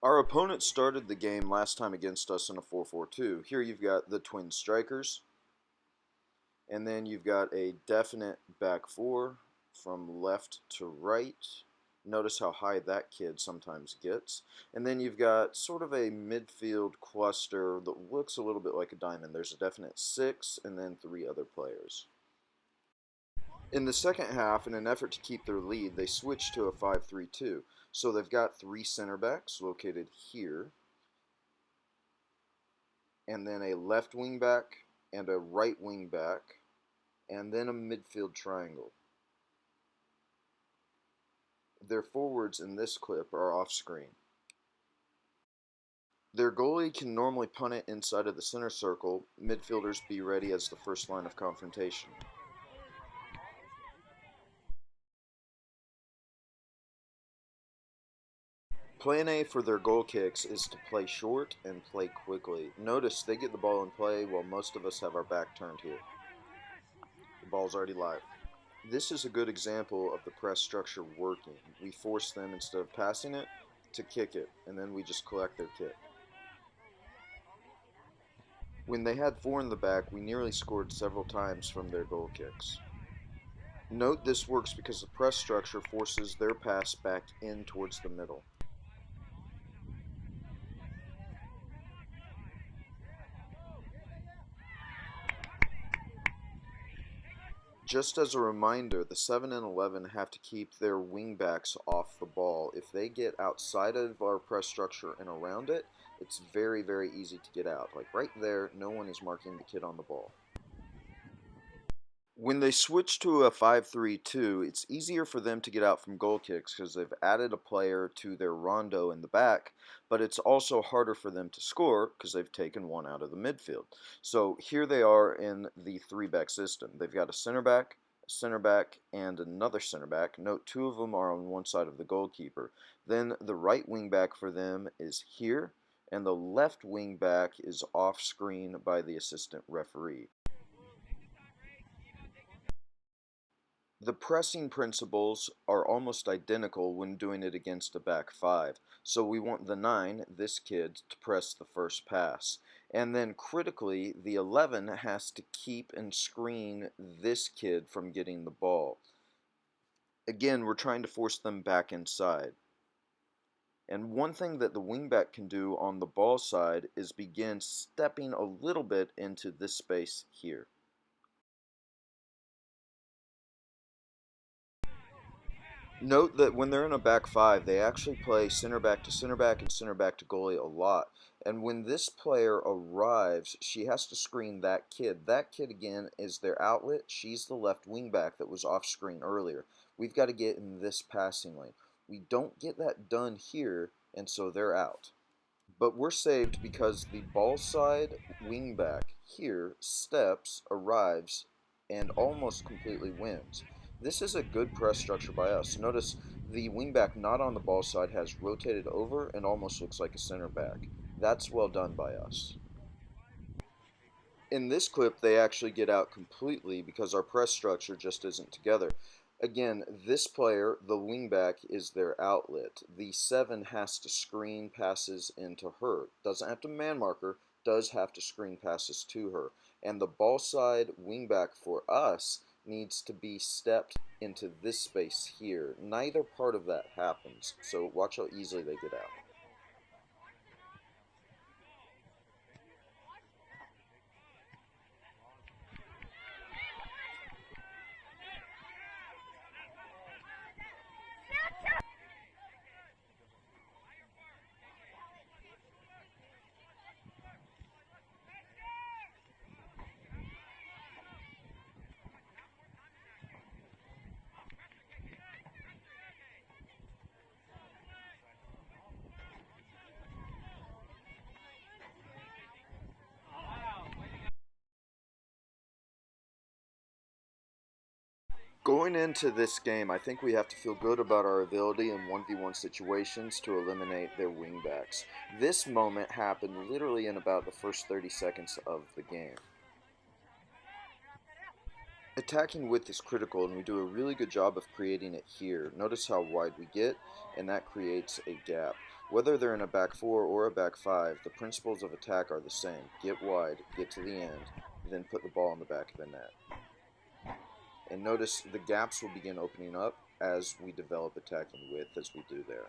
Our opponent started the game last time against us in a 4-4-2. Here you've got the twin strikers, and then you've got a definite back four from left to right. Notice how high that kid sometimes gets. And then you've got sort of a midfield cluster that looks a little bit like a diamond. There's a definite six and then three other players. In the second half, in an effort to keep their lead, they switched to a 5-3-2. So they've got three center backs located here, and then a left wing back and a right wing back, and then a midfield triangle. Their forwards in this clip are off screen. Their goalie can normally punt it inside of the center circle. Midfielders be ready as the first line of confrontation. Plan A for their goal kicks is to play short and play quickly. Notice they get the ball in play while most of us have our back turned here. The ball's already live. This is a good example of the press structure working. We force them, instead of passing it, to kick it, and then we just collect their kick. When they had four in the back, we nearly scored several times from their goal kicks. Note this works because the press structure forces their pass back in towards the middle. Just as a reminder, the 7 and 11 have to keep their wingbacks off the ball. If they get outside of our press structure and around it, it's very, very easy to get out. Like right there, no one is marking the kid on the ball. When they switch to a 5-3-2, it's easier for them to get out from goal kicks because they've added a player to their rondo in the back, but it's also harder for them to score because they've taken one out of the midfield. So here they are in the three-back system. They've got a center back, and another center back. Note two of them are on one side of the goalkeeper. Then the right wing back for them is here, and the left wing back is off screen by the assistant referee. The pressing principles are almost identical when doing it against a back five. So we want the 9, this kid, to press the first pass. And then critically, the 11 has to keep and screen this kid from getting the ball. Again, we're trying to force them back inside. And one thing that the wingback can do on the ball side is begin stepping a little bit into this space here. Note that when they're in a back five, they actually play center back to center back and center back to goalie a lot. And when this player arrives, she has to screen that kid. That kid, again, is their outlet. She's the left wing back that was off screen earlier. We've got to get in this passing lane. We don't get that done here, and so they're out. But we're saved because the ball side wing back here steps, arrives, and almost completely wins. This is a good press structure by us. Notice the wingback not on the ball side has rotated over and almost looks like a center back. That's well done by us. In this clip, they actually get out completely because our press structure just isn't together. Again, this player, the wingback, is their outlet. The 7 has to screen passes into her. Doesn't have to man mark her, does have to screen passes to her. And the ball side wingback for us needs to be stepped into this space here. Neither part of that happens, so watch how easily they get out. Going into this game, I think we have to feel good about our ability in 1v1 situations to eliminate their wingbacks. This moment happened literally in about the first 30 seconds of the game. Attacking width is critical, and we do a really good job of creating it here. Notice how wide we get, and that creates a gap. Whether they're in a back four or a back five, the principles of attack are the same. Get wide, get to the end, then put the ball in the back of the net. And notice the gaps will begin opening up as we develop attacking width as we do there.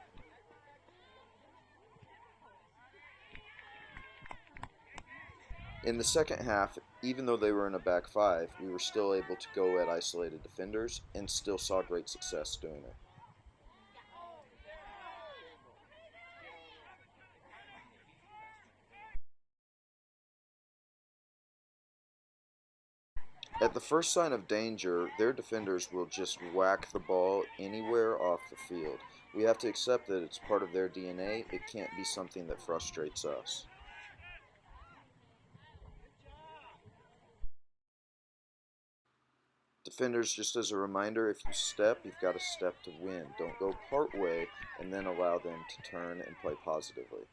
In the second half, even though they were in a back five, we were still able to go at isolated defenders and still saw great success doing it. At the first sign of danger, their defenders will just whack the ball anywhere off the field. We have to accept that it's part of their DNA. It can't be something that frustrates us. Defenders, just as a reminder, if you step, you've got to step to win. Don't go part way and then allow them to turn and play positively.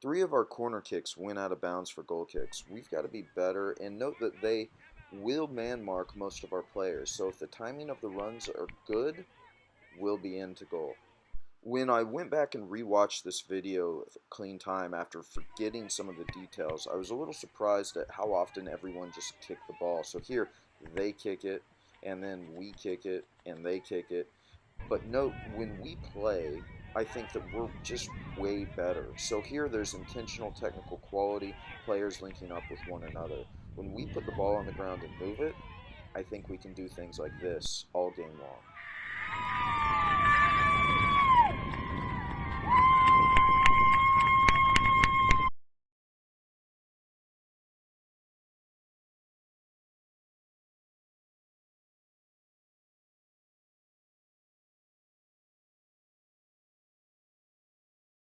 Three of our corner kicks went out of bounds for goal kicks. We've got to be better, and note that they will man mark most of our players. So if the timing of the runs are good, we'll be into goal. When I went back and rewatched this video clean time after forgetting some of the details, I was a little surprised at how often everyone just kicked the ball. So here, they kick it, and then we kick it, and they kick it. But note, when we play, I think that we're just way better. So here there's intentional technical quality, players linking up with one another. When we put the ball on the ground and move it, I think we can do things like this all game long.